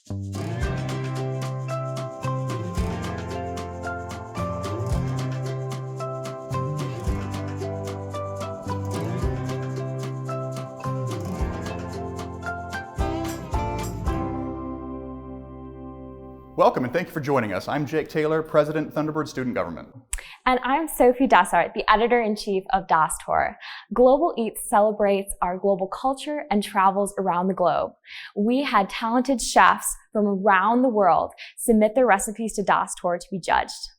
Welcome and thank you for joining us. I'm Jake Taylor, President, Thunderbird Student Government. And I'm Sophie Dessart, the Editor-in-Chief of Das Tour. Global Eats celebrates our global culture and travels around the globe. We had talented chefs from around the world submit their recipes to Das Tour to be judged.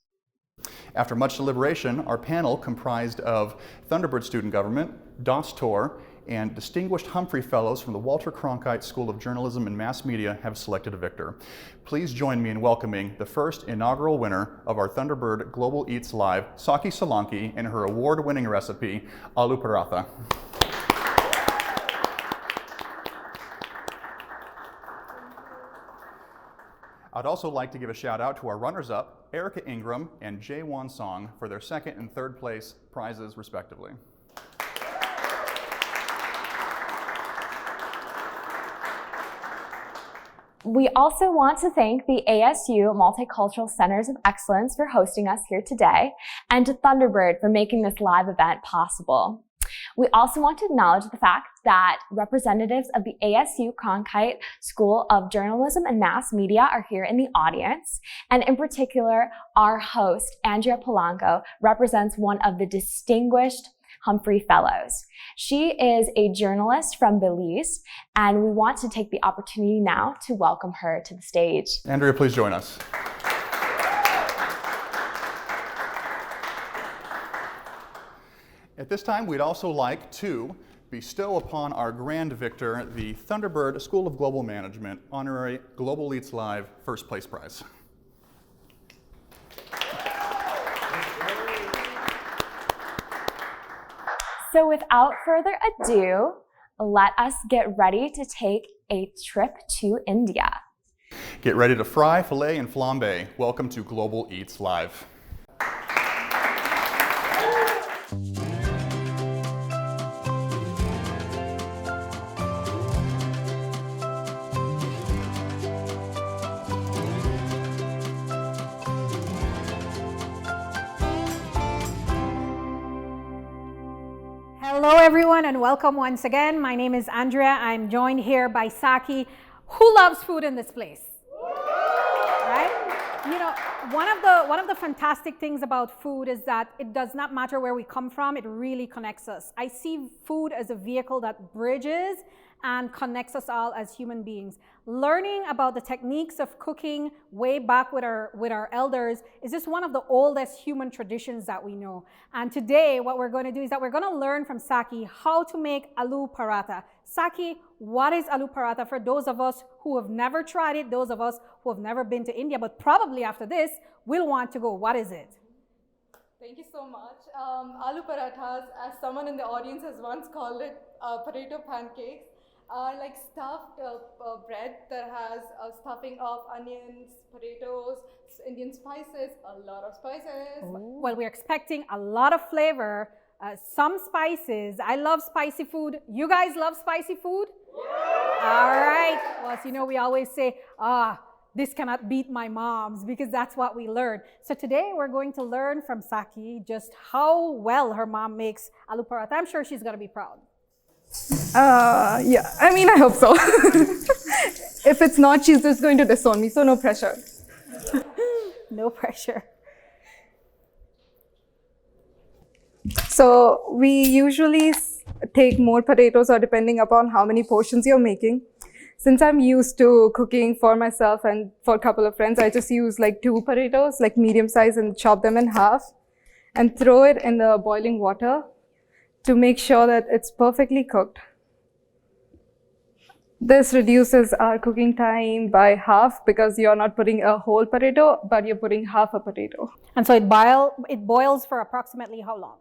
After much deliberation, our panel comprised of Thunderbird Student Government, Das Tour, and distinguished Humphrey Fellows from the Walter Cronkite School of Journalism and Mass Media have selected a victor. Please join me in welcoming the first inaugural winner of our Thunderbird Global Eats Live, Saki Solanki, and her award-winning recipe, Aloo Paratha. I'd also like to give a shout out to our runners-up, Erica Ingram and Jae Won Song, for their second and third place prizes, respectively. We also want to thank the ASU Multicultural Centers of Excellence for hosting us here today, and to Thunderbird for making this live event possible. We also want to acknowledge the fact that representatives of the ASU Cronkite School of Journalism and Mass Media are here in the audience, and in particular, our host, Andrea Polanco, represents one of the distinguished Humphrey Fellows. She is a journalist from Belize, and we want to take the opportunity now to welcome her to the stage. Andrea, please join us. At this time, we'd also like to bestow upon our grand victor the Thunderbird School of Global Management Honorary Global Eats Live First Place Prize. So without further ado, let us get ready to take a trip to India. Get ready to fry, fillet, and flambe. Welcome to Global Eats Live. Hello everyone and welcome once again. My name is Andrea. I'm joined here by Saki. Who loves food in this place? Right? You know, one of the fantastic things about food is that it does not matter where we come from, it really connects us. I see food as a vehicle that bridges and connects us all as human beings. Learning about the techniques of cooking way back with our elders is just one of the oldest human traditions that we know. And today what we're going to do is that we're going to learn from Saki how to make aloo paratha. Saki, what is aloo paratha for those of us who have never tried it, those of us who have never been to India, but probably after this will want to go. What is it? Thank you so much. Aloo parathas, as someone in the audience has once called it, potato pancakes, are like stuffed bread that has a stuffing of onions, potatoes, Indian spices, a lot of spices. Ooh. Well, we're expecting a lot of flavor, some spices. I love spicy food. You guys love spicy food? Yeah. All right. Well, so you know, we always say, this cannot beat my mom's, because that's what we learn. So today we're going to learn from Saki just how well her mom makes aloo paratha. I'm sure she's going to be proud. Yeah, I mean, I hope so. If it's not, she's just going to disown me, so no pressure. No pressure. So we usually take more potatoes, or depending upon how many portions you're making. Since I'm used to cooking for myself and for a couple of friends, I just use like 2 potatoes, like medium size, and chop them in half and throw it in the boiling water to make sure that it's perfectly cooked. This reduces our cooking time by half because you're not putting a whole potato, but you're putting half a potato. And so it boils for approximately how long?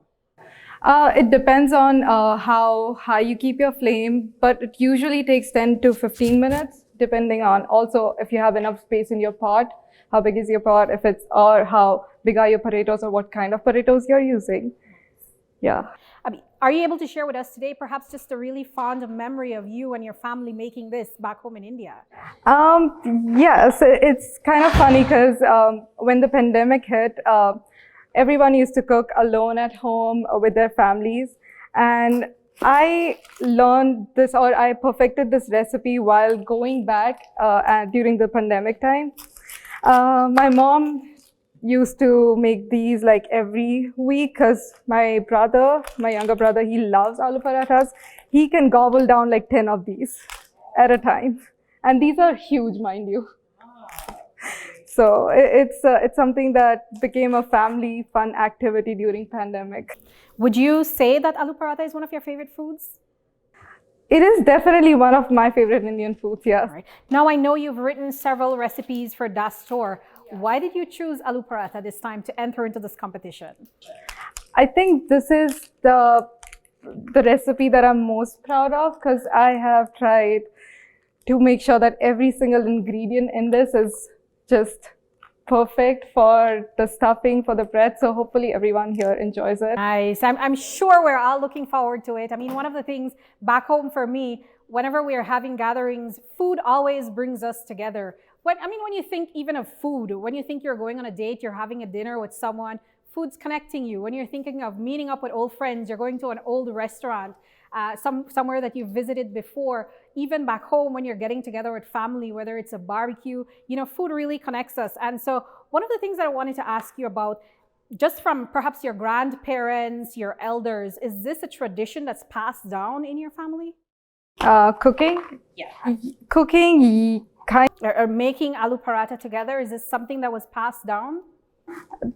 It depends on how high you keep your flame, but it usually takes 10 to 15 minutes, depending on also if you have enough space in your pot, how big is your pot, or how big are your potatoes, or what kind of potatoes you're using. Yeah. are you able to share with us today perhaps just a really fond memory of you and your family making this back home in India? Yes, it's kind of funny because when the pandemic hit, everyone used to cook alone at home with their families. And I learned this, or I perfected this recipe while going back during the pandemic time. My mom used to make these like every week because my younger brother, he loves aloo parathas. He can gobble down like 10 of these at a time. And these are huge, mind you. So it's something that became a family fun activity during pandemic. Would you say that aloo paratha is one of your favorite foods? It is definitely one of my favorite Indian foods, yes. All right. Now I know you've written several recipes for Das Store. Why did you choose aloo paratha this time to enter into this competition? I think this is the recipe that I'm most proud of because I have tried to make sure that every single ingredient in this is just perfect for the stuffing, for the bread. So hopefully everyone here enjoys it. Nice. I'm sure we're all looking forward to it. I mean, one of the things back home for me, whenever we are having gatherings, food always brings us together. When you think even of food, when you think you're going on a date, you're having a dinner with someone, food's connecting you. When you're thinking of meeting up with old friends, you're going to an old restaurant, somewhere that you've visited before. Even back home, when you're getting together with family, whether it's a barbecue, food really connects us. And so one of the things that I wanted to ask you about, just from perhaps your grandparents, your elders, is this a tradition that's passed down in your family? Cooking? Yeah. Cooking, Or making aloo paratha together, is this something that was passed down?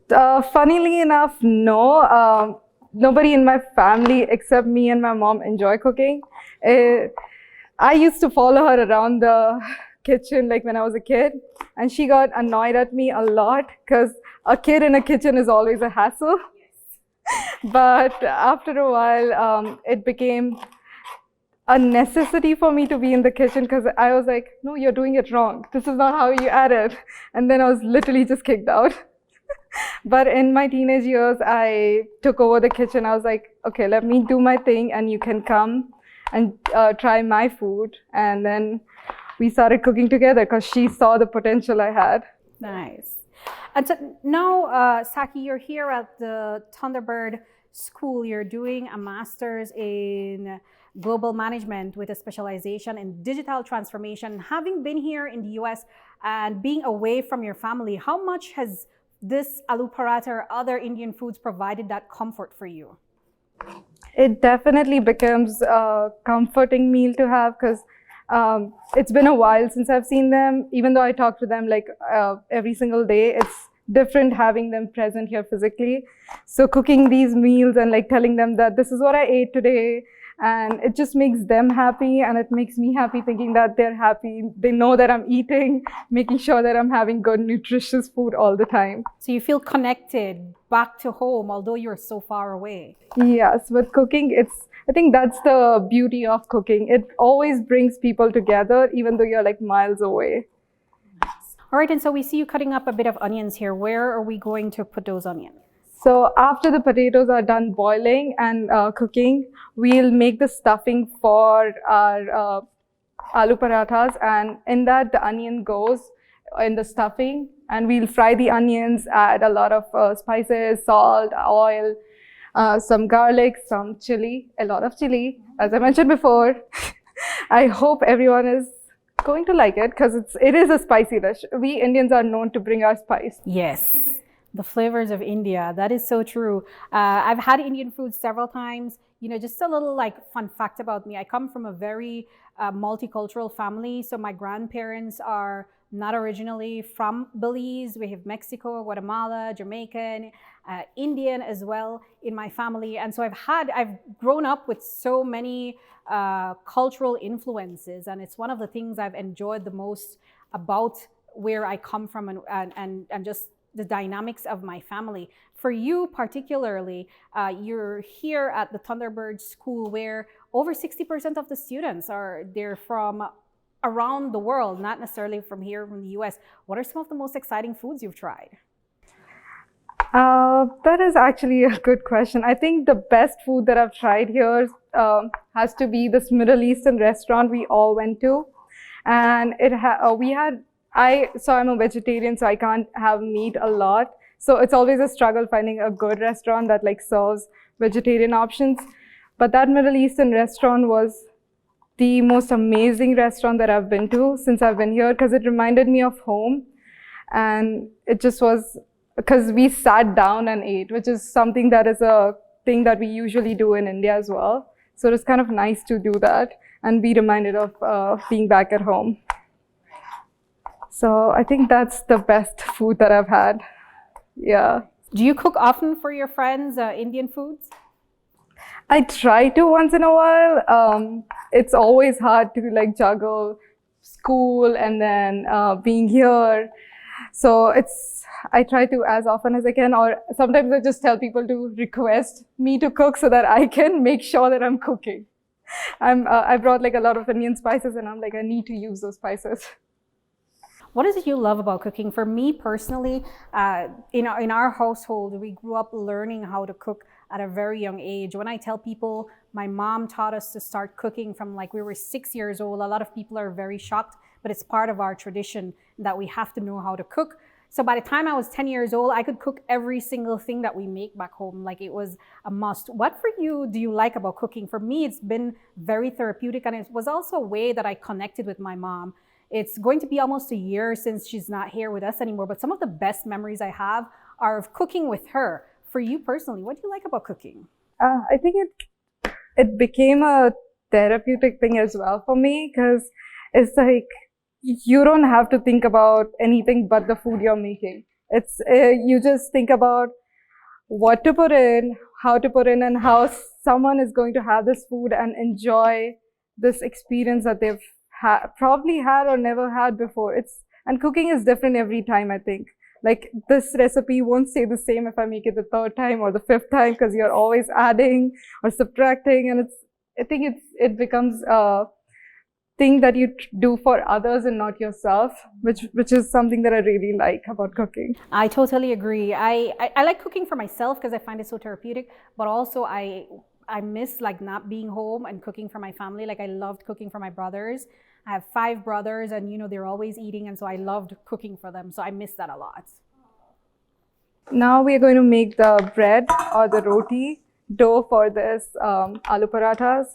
Funnily enough, no. Nobody in my family except me and my mom enjoy cooking. I used to follow her around the kitchen like when I was a kid, and she got annoyed at me a lot because a kid in a kitchen is always a hassle. But after a while, it became a necessity for me to be in the kitchen because I was like, no, you're doing it wrong. This is not how you add it. And then I was literally just kicked out. But in my teenage years, I took over the kitchen. I was like, okay, let me do my thing and you can come and try my food. And then we started cooking together because she saw the potential I had. Nice. And so now, Saki, you're here at the Thunderbird School. You're doing a master's in global management with a specialization in digital transformation. Having been here in the US and being away from your family, how much has this aloo paratha or other Indian foods provided that comfort for you? It definitely becomes a comforting meal to have because it's been a while since I've seen them. Even though I talk to them like every single day, it's different having them present here physically. So cooking these meals and like telling them that this is what I ate today, and it just makes them happy and it makes me happy thinking that they're happy. They know that I'm eating, making sure that I'm having good, nutritious food all the time. So you feel connected back to home, although you're so far away. Yes, with cooking, I think that's the beauty of cooking. It always brings people together, even though you're like miles away. All right, and so we see you cutting up a bit of onions here. Where are we going to put those onions? So after the potatoes are done boiling and cooking, we'll make the stuffing for our aloo parathas, and in that the onion goes in the stuffing, and we'll fry the onions, add a lot of spices, salt, oil, some garlic, some chili, a lot of chili, as I mentioned before. I hope everyone is going to like it because it is a spicy dish. We Indians are known to bring our spice. Yes. The flavors of India. That is so true. I've had Indian food several times. Just a little like fun fact about me. I come from a very multicultural family. So my grandparents are not originally from Belize. We have Mexico, Guatemala, Jamaican, Indian as well in my family. And so I've grown up with so many cultural influences. And it's one of the things I've enjoyed the most about where I come from and just the dynamics of my family. For you particularly, you're here at the Thunderbird School where over 60% of the students they're from around the world, not necessarily from here, from the US. What are some of the most exciting foods you've tried? That is actually a good question. I think the best food that I've tried here has to be this Middle Eastern restaurant we all went to, and so I'm a vegetarian, so I can't have meat a lot. So it's always a struggle finding a good restaurant that like serves vegetarian options. But that Middle Eastern restaurant was the most amazing restaurant that I've been to since I've been here, because it reminded me of home, and it just was. Because we sat down and ate, which is something that is a thing that we usually do in India as well. So it was kind of nice to do that and be reminded of being back at home. So I think that's the best food that I've had. Yeah. Do you cook often for your friends, Indian foods? I try to once in a while. It's always hard to like juggle school and then being here. So I try to as often as I can, or sometimes I just tell people to request me to cook so that I can make sure that I'm cooking. I brought like a lot of Indian spices, and I'm like, I need to use those spices. What is it you love about cooking? For me personally, in our household, we grew up learning how to cook at a very young age. When I tell people my mom taught us to start cooking from like we were 6 years old, a lot of people are very shocked, but it's part of our tradition that we have to know how to cook. So by the time I was 10 years old, I could cook every single thing that we make back home. Like it was a must. What for you do you like about cooking? For me, it's been very therapeutic, and it was also a way that I connected with my mom. It's going to be almost a year since she's not here with us anymore, but some of the best memories I have are of cooking with her. For you personally, what do you like about cooking? I think it became a therapeutic thing as well for me, because it's like, you don't have to think about anything but the food you're making. It's you just think about what to put in, how to put in, and how someone is going to have this food and enjoy this experience that they've probably had or never had before. And cooking is different every time, I think. Like this recipe won't stay the same if I make it the third time or the fifth time, because you're always adding or subtracting, and I think it becomes thing that you do for others and not yourself, which is something that I really like about cooking. I totally agree. I like cooking for myself because I find it so therapeutic, but also I miss like not being home and cooking for my family. Like I loved cooking for my brothers. I have 5 brothers, and you know they're always eating, and so I loved cooking for them. So I miss that a lot. Now we are going to make the bread or the roti dough for this aloo parathas.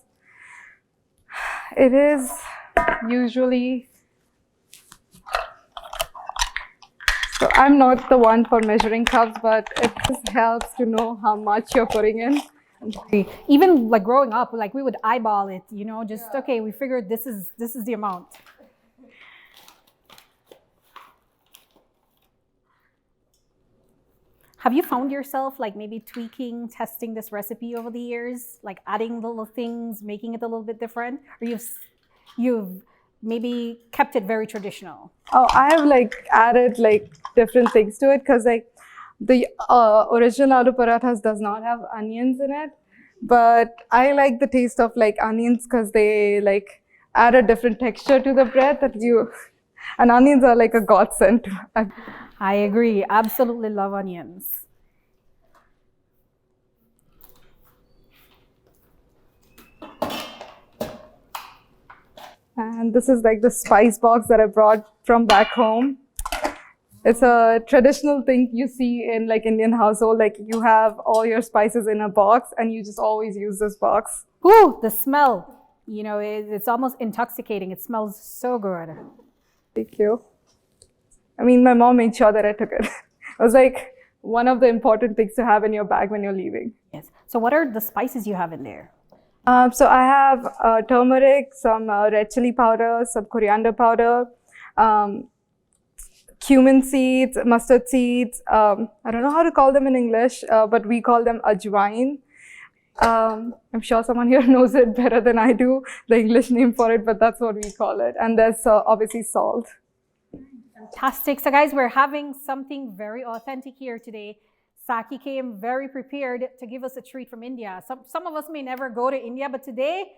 It is usually, so I'm not the one for measuring cups, but it just helps to know how much you're putting in. Even like growing up, like we would eyeball it, you know, just okay, we figured this is the amount. Have you found yourself like maybe tweaking, testing this recipe over the years, like adding little things, making it a little bit different, or you've maybe kept it very traditional? Oh, I have like added like different things to it, because like the original aloo parathas does not have onions in it, but I like the taste of like onions because they like add a different texture to the bread and onions are like a godsend. I agree. Absolutely love onions. And this is like the spice box that I brought from back home. It's a traditional thing you see in like Indian household. Like you have all your spices in a box and you just always use this box. Ooh, the smell, you know, it's almost intoxicating. It smells so good. Thank you. I mean, my mom made sure that I took it. It was like one of the important things to have in your bag when you're leaving. Yes. So what are the spices you have in there? So I have turmeric, some red chili powder, some coriander powder, cumin seeds, mustard seeds. I don't know how to call them in English, but we call them ajwain. I'm sure someone here knows it better than I do, the English name for it, but that's what we call it. And there's obviously salt. Fantastic. So guys, we're having something very authentic here today. Saki came very prepared to give us a treat from India. Some of us may never go to India, but today,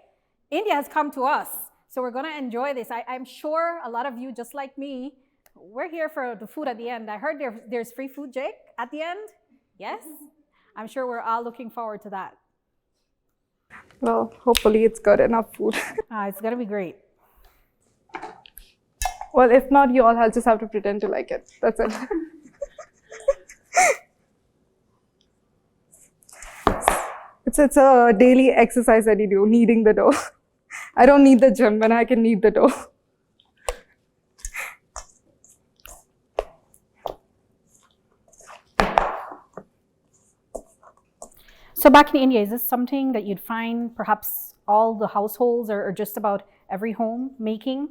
India has come to us. So we're going to enjoy this. I'm sure a lot of you, just like me, we're here for the food at the end. I heard there's free food, Jake, at the end? Yes? I'm sure we're all looking forward to that. Well, hopefully it's good enough food. It's going to be great. Well, if not, you all will just have to pretend to like it. That's it. It's a daily exercise that you do, kneading the dough. I don't need the gym when I can knead the dough. So back in India, is this something that you'd find perhaps all the households or just about every home making?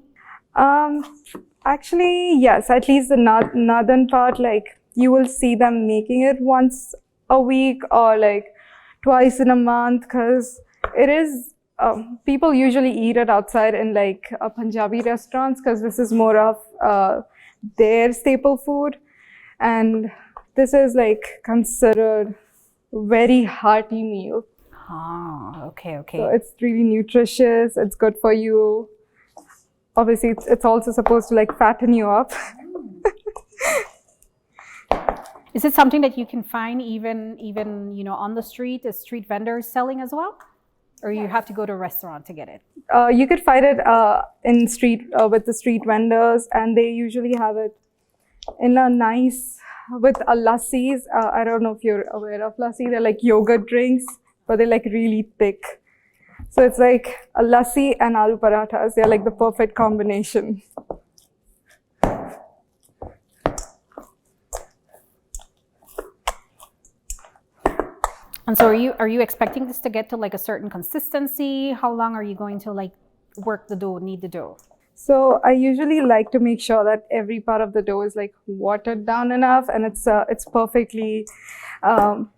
Actually, yes, at least the northern part, like you will see them making it once a week or like twice in a month, because it is, people usually eat it outside in like Punjabi restaurants, because this is more of their staple food. And this is like considered very hearty meal. Oh, okay. So it's really nutritious, it's good for you. Obviously, it's also supposed to like fatten you up. Is it something that you can find even on the street, as street vendors selling as well? Or you have to go to a restaurant to get it? You could find it in street with the street vendors, and they usually have it in a nice, with a lassis. I don't know if you're aware of lassi. They're like yogurt drinks, but they're like really thick. So it's like a lassi and aloo parathas. They're like the perfect combination. And so are you expecting this to get to like a certain consistency? How long are you going to like work the dough, knead the dough? So I usually like to make sure that every part of the dough is like watered down enough, and it's perfectly, I'm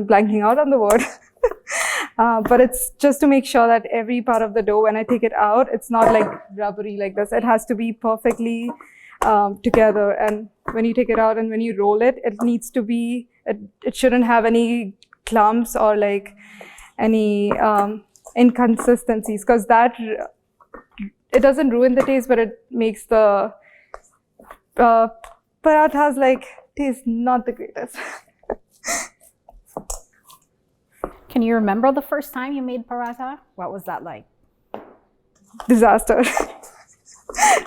blanking out on the word. But it's just to make sure that every part of the dough, when I take it out, it's not like rubbery like this. It has to be perfectly together. And when you take it out and when you roll it, it needs to be, it shouldn't have any clumps or like any inconsistencies, because that, it doesn't ruin the taste, but it makes the parathas like taste not the greatest. Can you remember the first time you made paratha? What was that like? Disaster.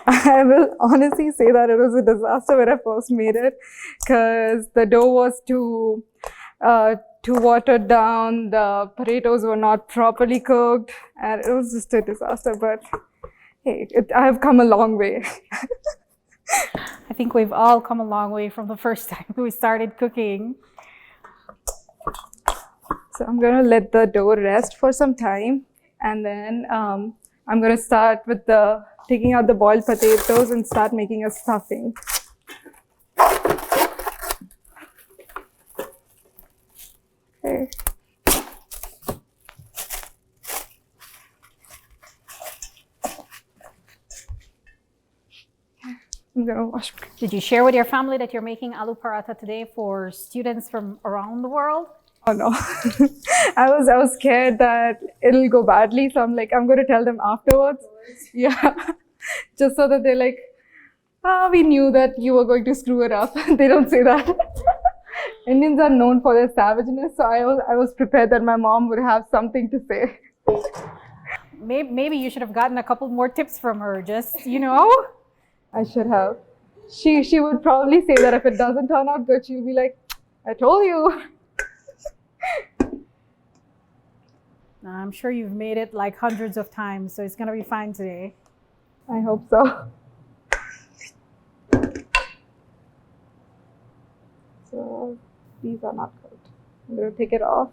I will honestly say that it was a disaster when I first made it, because the dough was too watered down, the potatoes were not properly cooked, and it was just a disaster. But hey, I have come a long way. I think we've all come a long way from the first time we started cooking. So I'm going to let the dough rest for some time, and then I'm going to start with taking out the boiled potatoes and start making a stuffing. Okay. I'm going to wash. Did you share with your family that you're making aloo paratha today for students from around the world? Oh no, I was scared that it'll go badly. So I'm like, I'm going to tell them afterwards. Yeah, just so that they're like, we knew that you were going to screw it up. They don't say that. Indians are known for their savageness. So I was prepared that my mom would have something to say. Maybe you should have gotten a couple more tips from her, just, I should have. She would probably say that if it doesn't turn out good, she'll be like, I told you. I'm sure you've made it like hundreds of times, so it's going to be fine today. I hope so. So these are not good. I'm going to take it off.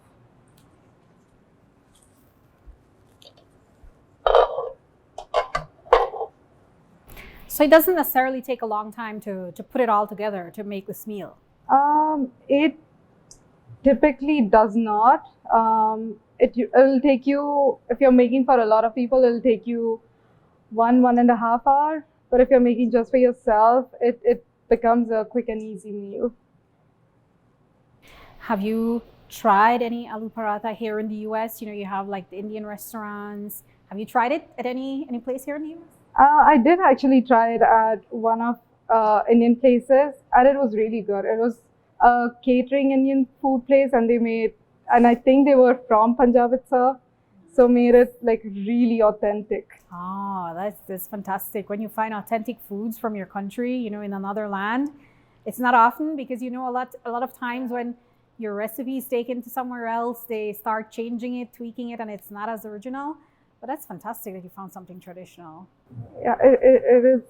So it doesn't necessarily take a long time to put it all together to make this meal. It typically does not. It'll take you, if you're making for a lot of people, it'll take you 1.5 hours. But if you're making just for yourself, it becomes a quick and easy meal. Have you tried any aloo paratha here in the US? You have like the Indian restaurants. Have you tried it at any place here in the US? I did actually try it at one of Indian places, and it was really good. It was a catering Indian food place, and and I think they were from Punjab itself, so made it like really authentic. Oh, that's fantastic. When you find authentic foods from your country, you know, in another land, it's not often because you know a lot of times when your recipe is taken to somewhere else, they start changing it, tweaking it, and it's not as original. But that's fantastic that you found something traditional. Yeah, it is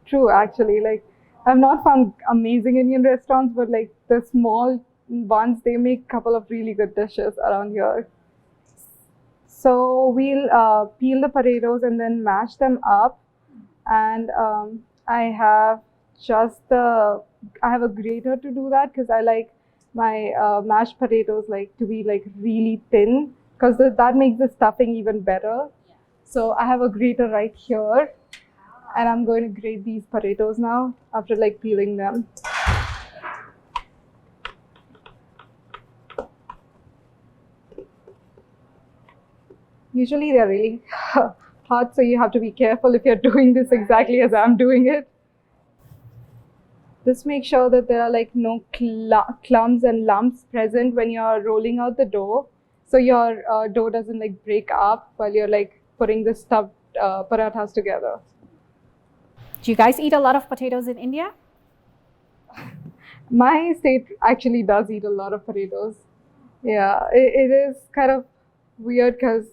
true actually. Like I've not found amazing Indian restaurants, but like the small ones, they make a couple of really good dishes around here. So we'll peel the potatoes and then mash them up. And I have I have a grater to do that because I like my mashed potatoes like to be like really thin because that makes the stuffing even better. So I have a grater right here, and I'm going to grate these potatoes now after like peeling them. Usually they're really hot, so you have to be careful if you're doing this exactly as I'm doing it. Just make sure that there are like no clumps and lumps present when you're rolling out the dough, so your dough doesn't like break up while you're like putting the stuffed parathas together. Do you guys eat a lot of potatoes in India? My state actually does eat a lot of potatoes. Yeah, it is kind of weird because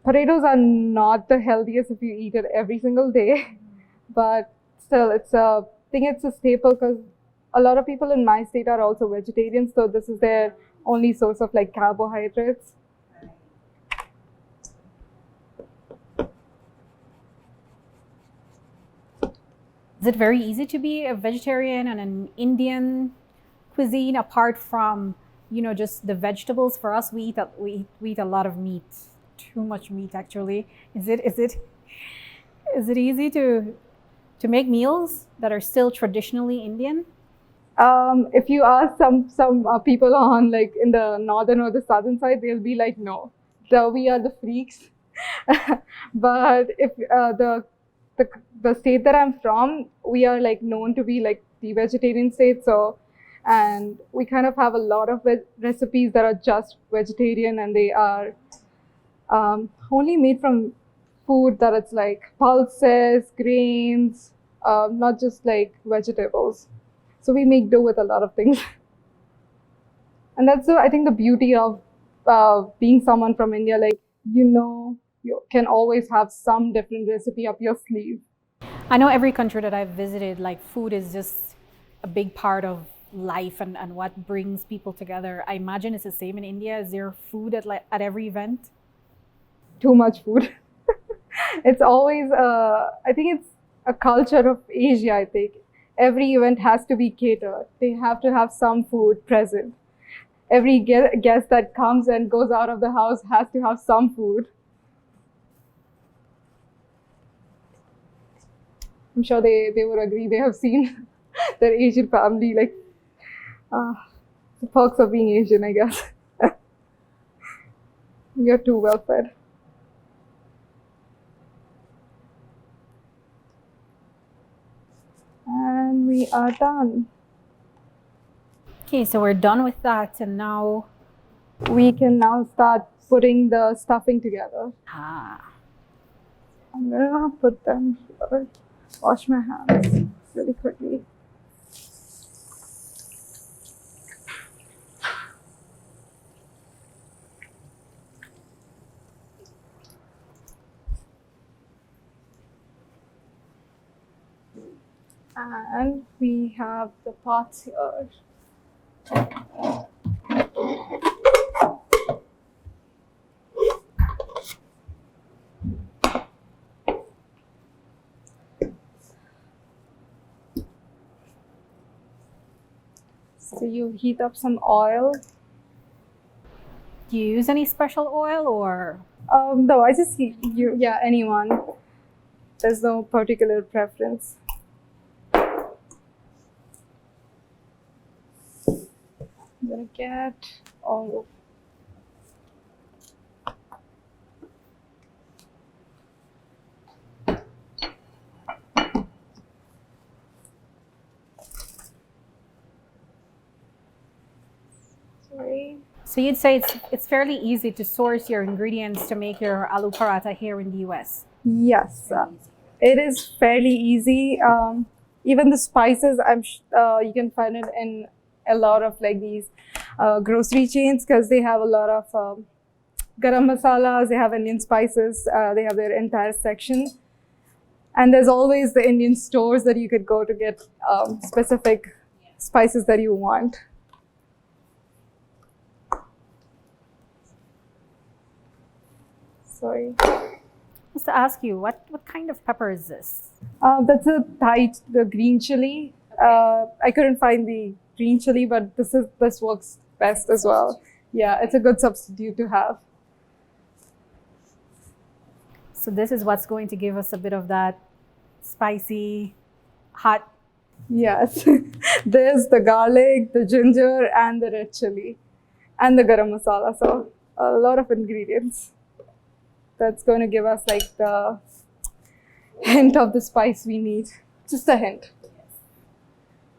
potatoes are not the healthiest if you eat it every single day, but still, it's a staple because a lot of people in my state are also vegetarians, so this is their only source of like carbohydrates. Is it very easy to be a vegetarian and an Indian cuisine apart from, you know, just the vegetables? For us, we eat a lot of meat, too much meat actually. Is it easy to make meals that are still traditionally Indian? If you ask some people on like in the northern or the southern side, they'll be like, no, we are the freaks. But if the state that I'm from, we are like known to be like the vegetarian state. So, and we kind of have a lot of recipes that are just vegetarian, and they are only made from food that it's like pulses, grains, not just like vegetables. So we make do with a lot of things. And that's I think the beauty of being someone from India, like, you know, you can always have some different recipe up your sleeve. I know every country that I've visited, like food is just a big part of life and what brings people together. I imagine it's the same in India. Is there food at every event? Too much food. It's always, I think it's a culture of Asia, I think. Every event has to be catered. They have to have some food present. Every guest that comes and goes out of the house has to have some food. I'm sure they would agree. They have seen their Asian family, like, the perks of being Asian, I guess. You're too well fed. And we are done. Okay, so we're done with that, and now we can now start putting the stuffing together. I'm gonna put them here. Wash my hands really quickly. And we have the pots here. So you heat up some oil. Do you use any special oil or? No, I just yeah, anyone. There's no particular preference. I'm gonna get all. So you'd say it's fairly easy to source your ingredients to make your aloo paratha here in the US. Yes, it is fairly easy. Even the spices, you can find it in a lot of like these grocery chains because they have a lot of garam masalas, they have Indian spices, they have their entire section. And there's always the Indian stores that you could go to get specific spices that you want. Sorry. Just to ask you, what kind of pepper is this? That's the green chili. I couldn't find the green chili, but this works best as well. Yeah, it's a good substitute to have. So this is what's going to give us a bit of that spicy, hot. Yes, there's the garlic, the ginger, and the red chili, and the garam masala. So a lot of ingredients. That's going to give us like the hint of the spice we need. Just a hint.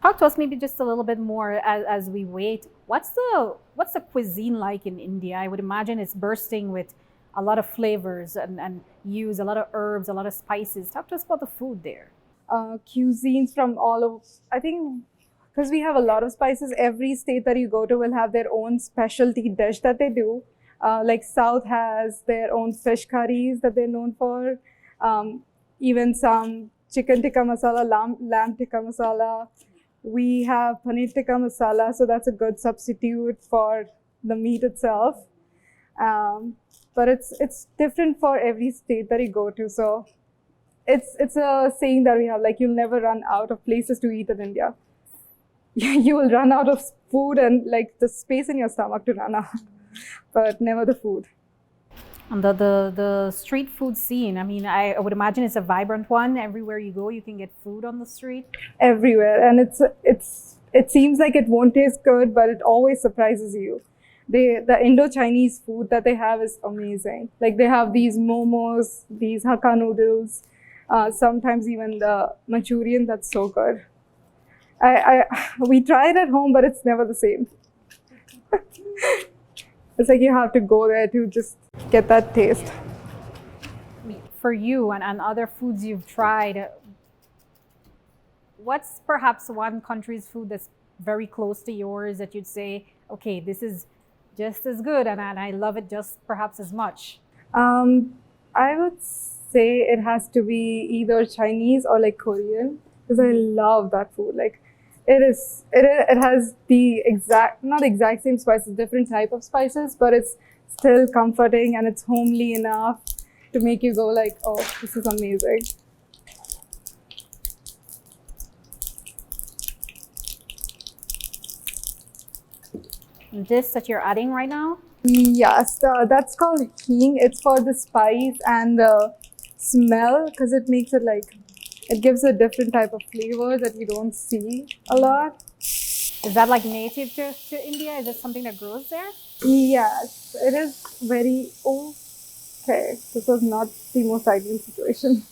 Talk to us maybe just a little bit more as we wait. What's the cuisine like in India? I would imagine it's bursting with a lot of flavors and use a lot of herbs, a lot of spices. Talk to us about the food there. Cuisines from all over, I think, because we have a lot of spices, every state that you go to will have their own specialty dish that they do. Like South has their own fish curries that they're known for. Even some chicken tikka masala, lamb tikka masala. We have paneer tikka masala, so that's a good substitute for the meat itself. But it's different for every state that you go to. So it's a saying that we have, like, you'll never run out of places to eat in India. You will run out of food and like the space in your stomach to run out, but never the food. And the street food scene, I mean, I would imagine it's a vibrant one. Everywhere you go, you can get food on the street. Everywhere, and it seems like it won't taste good, but it always surprises you. The Indo-Chinese food that they have is amazing. Like they have these momos, these Hakka noodles, sometimes even the Manchurian. That's so good. We try it at home, but it's never the same. It's like you have to go there to just get that taste. For you and other foods you've tried, what's perhaps one country's food that's very close to yours that you'd say, okay, this is just as good and I love it just perhaps as much? I would say it has to be either Chinese or like Korean, because I love that food. Like it has the not exact same spices, different type of spices, but it's still comforting and it's homely enough to make you go like, oh, this is amazing. This that you're adding right now? Yes, that's called hing. It's for the spice and the smell, because it makes it like, it gives a different type of flavor that you don't see a lot. Is that like native to India? Is it something that grows there? Yes, it is very okay. This was not the most ideal situation.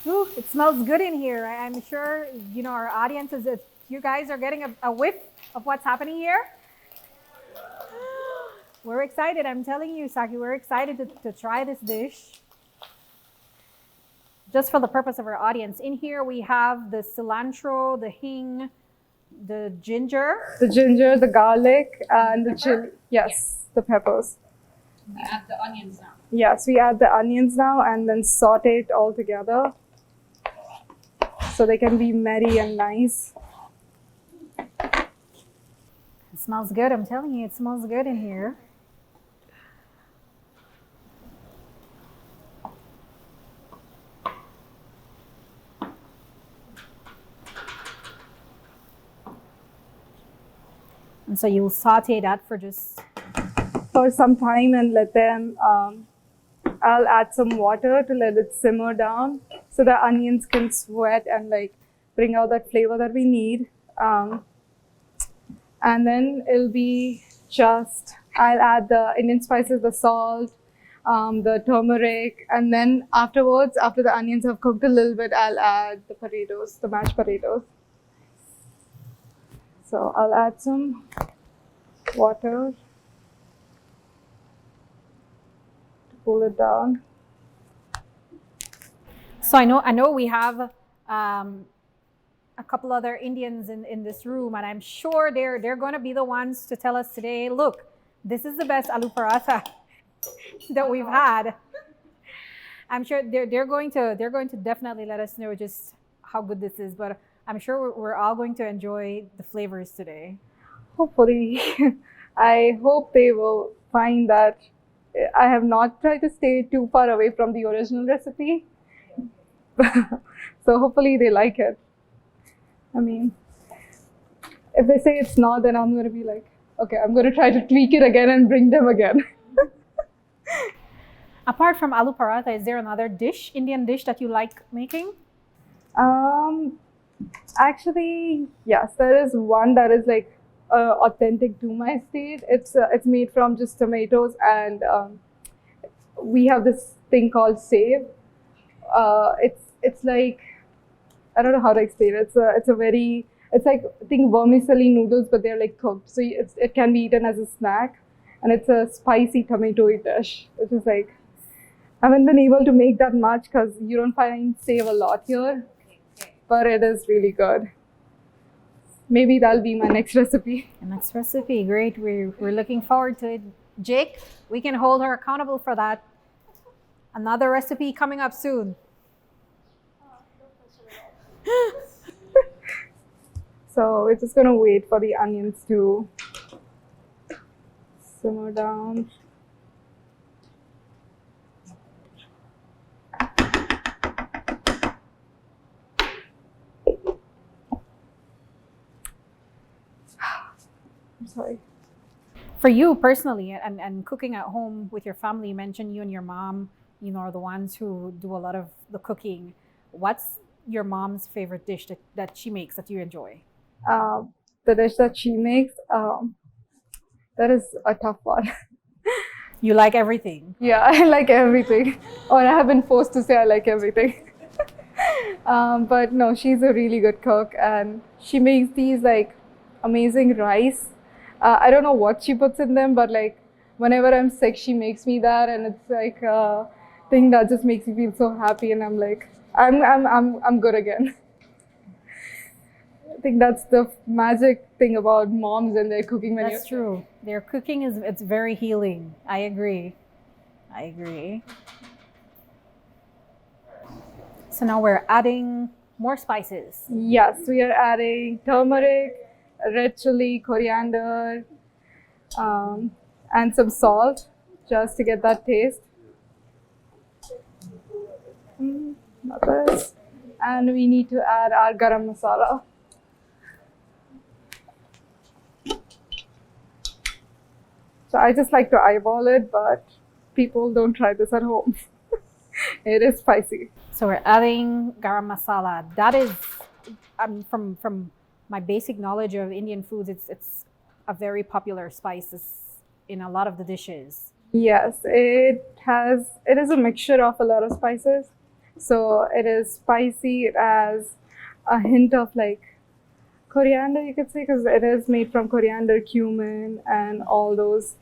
Ooh, it smells good in here. I'm sure, you know, our audience is, you guys are getting a whiff of what's happening here. We're excited. I'm telling you, Saki, we're excited to try this dish. Just for the purpose of our audience, in here we have the cilantro, the hing, the ginger. The ginger, the garlic, and the chili. Yes, the peppers. We add the onions now. Yes, we add the onions now and then saute it all together so they can be merry and nice. It smells good. I'm telling you, it smells good in here. And so you'll saute that for some time and let them, I'll add some water to let it simmer down so the onions can sweat and like bring out that flavor that we need. And then it'll be just, I'll add the Indian spices, the salt, the turmeric, and then afterwards, after the onions have cooked a little bit, I'll add the potatoes, the mashed potatoes. So I'll add some water to cool it down. So I know we have a couple other Indians in this room, and I'm sure they're going to be the ones to tell us today, look, this is the best aloo paratha that we've had. I'm sure they're going to definitely let us know just how good this is, but I'm sure we're all going to enjoy the flavors today. Hopefully. I hope they will find that I have not tried to stay too far away from the original recipe. So hopefully they like it. I mean, if they say it's not, then I'm going to be like, okay, I'm going to try to tweak it again and bring them again. Apart from aloo paratha, is there another dish, Indian dish, that you like making? Actually, yes, there is one that is like authentic to my state. It's made from just tomatoes, and we have this thing called save. It's like, I don't know how to explain it. It's like, I think vermicelli noodles, but they're like cooked. So it can be eaten as a snack, and it's a spicy tomato dish, which is like, I haven't been able to make that much because you don't find save a lot here, but it is really good. Maybe that'll be my next recipe. The next recipe, great. We're looking forward to it. Jake, we can hold her accountable for that. Another recipe coming up soon. So we're just gonna wait for the onions to simmer down. I'm sorry. For you personally, and cooking at home with your family, you mentioned you and your mom, are the ones who do a lot of the cooking. What's your mom's favorite dish that she makes that you enjoy? The dish that she makes, that is a tough one. You like everything? Yeah, I like everything. Or I have been forced to say I like everything. But no, she's a really good cook, and she makes these like amazing rice. I don't know what she puts in them, but like whenever I'm sick, she makes me that, and it's like a thing that just makes me feel so happy, and I'm like, I'm good again. I think that's the magic thing about moms and their cooking. That's true. Their cooking it's very healing. I agree. So now we're adding more spices. Yes, we are adding turmeric, red chili, coriander, and some salt just to get that taste. Not this. And we need to add our garam masala. So I just like to eyeball it, but people don't try this at home. It is spicy. So we're adding garam masala. That is, from my basic knowledge of Indian foods, it's a very popular spice in a lot of the dishes. Yes, it is a mixture of a lot of spices. So it is spicy. It has a hint of like coriander, you could say, because it is made from coriander, cumin, and all those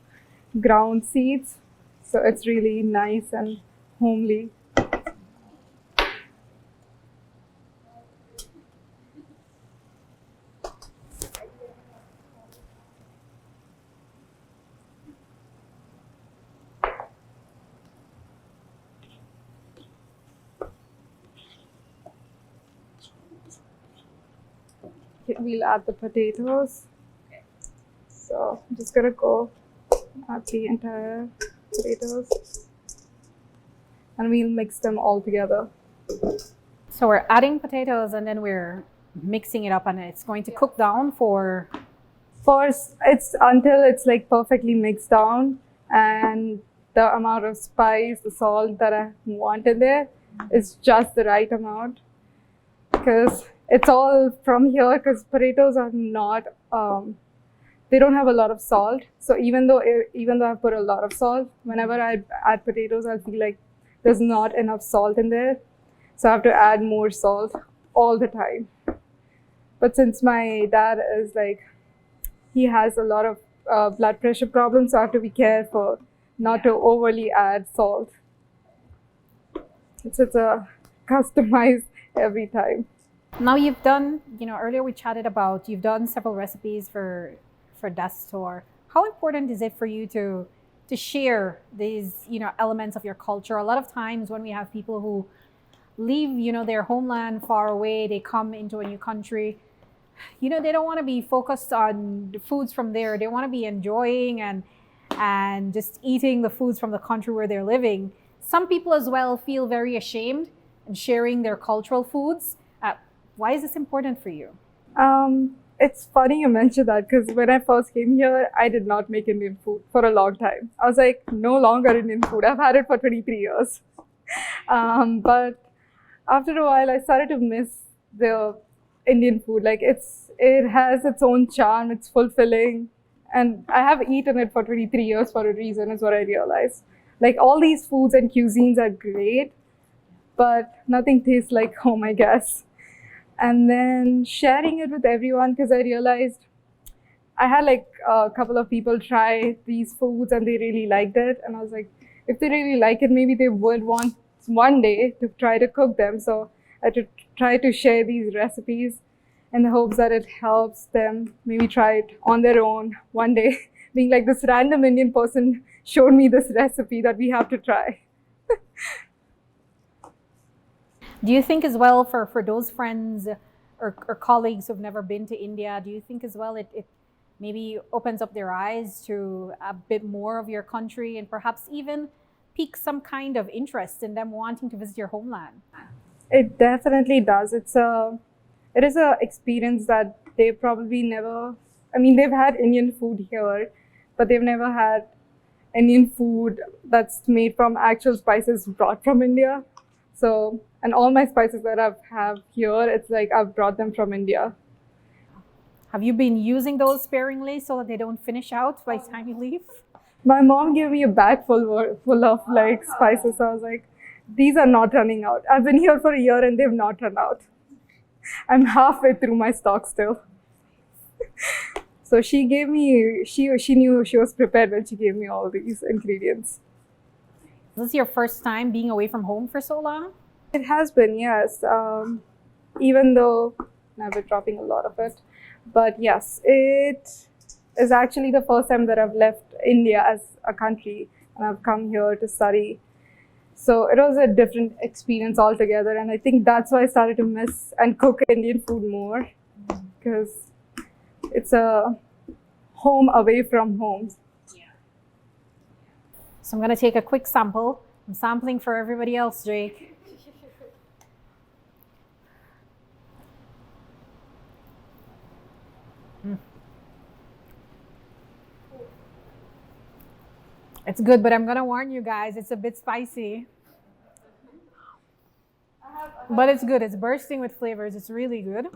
ground seeds. So it's really nice and homely. We'll add the potatoes. So I'm just gonna go add the entire potatoes, and we'll mix them all together. So we're adding potatoes, and then we're mixing it up, and it's going to cook down for it's until it's like perfectly mixed down, and the amount of spice, the salt that I want in there is just the right amount, because it's all from here, because potatoes are not they don't have a lot of salt. So even though I put a lot of salt, whenever I add potatoes, I feel like there's not enough salt in there. So I have to add more salt all the time. But since my dad is like, he has a lot of blood pressure problems, so I have to be careful not to overly add salt. It's a customize every time. Now you've done, earlier we chatted about, you've done several recipes for Dastor. How important is it for you to share these, elements of your culture? A lot of times when we have people who leave, their homeland far away, they come into a new country, they don't want to be focused on the foods from there. They want to be enjoying and just eating the foods from the country where they're living. Some people as well feel very ashamed in sharing their cultural foods. Why is this important for you? It's funny you mentioned that, because when I first came here, I did not make Indian food for a long time. I was like, no longer Indian food. I've had it for 23 years. But after a while, I started to miss the Indian food. Like it has its own charm. It's fulfilling. And I have eaten it for 23 years for a reason, is what I realized. Like all these foods and cuisines are great, but nothing tastes like home, I guess. And then sharing it with everyone, because I realized I had like a couple of people try these foods and they really liked it. And I was like, if they really like it, maybe they would want one day to try to cook them. So I had to try to share these recipes in the hopes that it helps them maybe try it on their own one day. Being like, this random Indian person showed me this recipe that we have to try. Do you think as well for those friends or colleagues who've never been to India, do you think as well it maybe opens up their eyes to a bit more of your country and perhaps even pique some kind of interest in them wanting to visit your homeland? It definitely does. It is a experience that they probably never, they've had Indian food here, but they've never had Indian food that's made from actual spices brought from India. So, and all my spices that I have here, it's like I've brought them from India. Have you been using those sparingly so that they don't finish out by the time you leave? My mom gave me a bag full of like spices. So I was like, these are not running out. I've been here for a year and they've not run out. I'm halfway through my stock still. So she gave me, she knew she was prepared when she gave me all these ingredients. Is this your first time being away from home for so long? It has been, yes. Even though I've been dropping a lot of it. But yes, it is actually the first time that I've left India as a country and I've come here to study. So it was a different experience altogether. And I think that's why I started to miss and cook Indian food more, because it's a home away from home. So I'm going to take a quick sample. I'm sampling for everybody else, Jake. It's good, but I'm going to warn you guys, it's a bit spicy. But it's good. It's bursting with flavors. It's really good.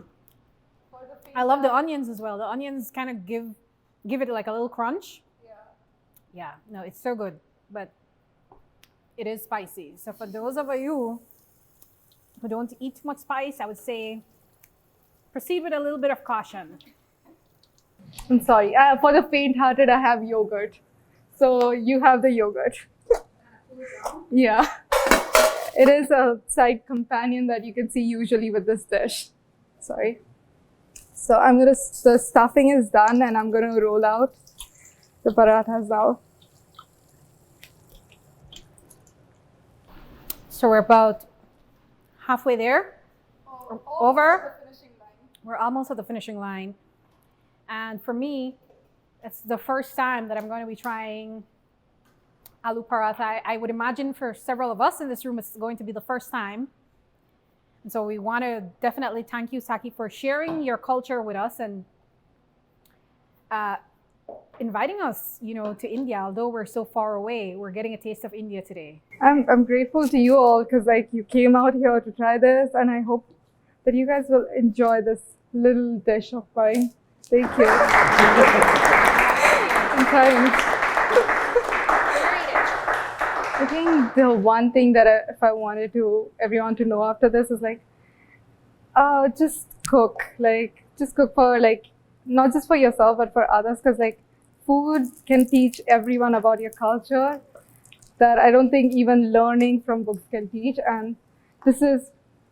I love the onions as well. The onions kind of give it like a little crunch. Yeah, no, it's so good. But it is spicy. So for those of you who don't eat too much spice, I would say proceed with a little bit of caution. I'm sorry. For the faint-hearted, I have yogurt. So you have the yogurt. Yeah. It is a side companion that you can see usually with this dish. Sorry. So the stuffing is done and I'm gonna roll out the parathas now. So we're about halfway there. Over. We're almost at the finishing line. And for me, it's the first time that I'm going to be trying aloo paratha. I would imagine for several of us in this room, it's going to be the first time. And so we want to definitely thank you, Saki, for sharing your culture with us and inviting us, to India. Although we're so far away, we're getting a taste of India today. I'm grateful to you all because you came out here to try this, and I hope that you guys will enjoy this little dish of mine. Thank you. Thanks. I think the one thing that if I wanted to everyone to know after this is like, just cook. Like, just cook for like, not just for yourself, but for others. Because like, food can teach everyone about your culture that I don't think even learning from books can teach. And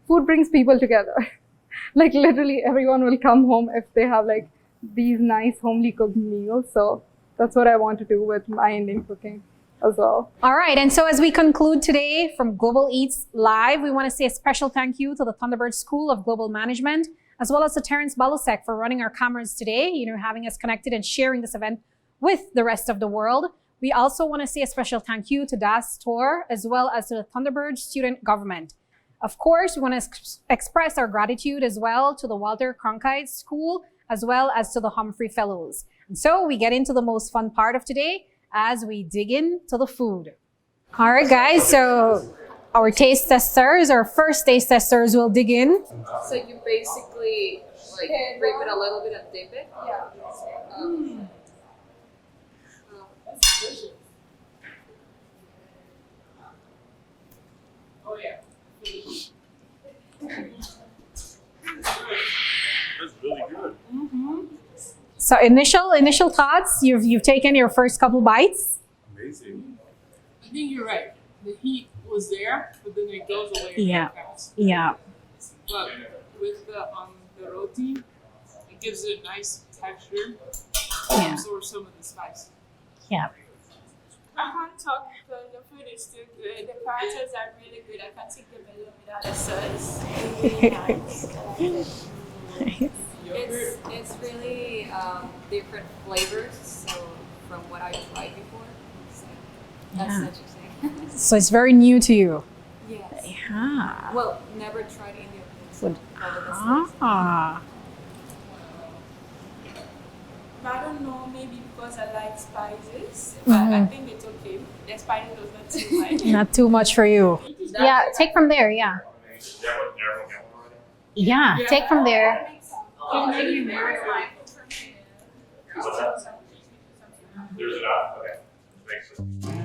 food brings people together. Like literally everyone will come home if they have like these nice homely cooked meals. So that's what I want to do with my Indian cooking as well. All right, and so as we conclude today from Global Eats Live, we want to say a special thank you to the Thunderbird School of Global Management, as well as to Terrence Balusek for running our cameras today, having us connected and sharing this event with the rest of the world. We also want to say a special thank you to Das Tor, as well as to the Thunderbird student government. Of course, we want to express our gratitude as well to the Walter Cronkite School, as well as to the Humphrey Fellows. And so we get into the most fun part of today as we dig into the food. All right, guys, so our taste testers, our first taste testers will dig in. So you basically like rip it a little bit and dip it? Yeah. That's delicious. Oh yeah. That's really good. So initial thoughts, you've taken your first couple bites. Amazing. I think you're right. The heat was there, but then it goes away Yeah. very fast. Yeah. But with the roti, it gives it a nice texture. Yeah. Absorb some of the spice. Yeah. I can't talk because the food is still good. The paratas are really good. I can't take the melon without a sauce. Really nice. It's really different flavors. So from what I tried before, so that's Yeah. interesting. So it's very new to you. Yes. Yeah. Well, never tried Indian food. So probably that's nice. Ah. I don't know, maybe because I like spices, but I think it's okay. The spices was not too much. Not too much for you. Yeah, take from there, yeah. Yeah, take from there. There's enough? Okay. Makes sense.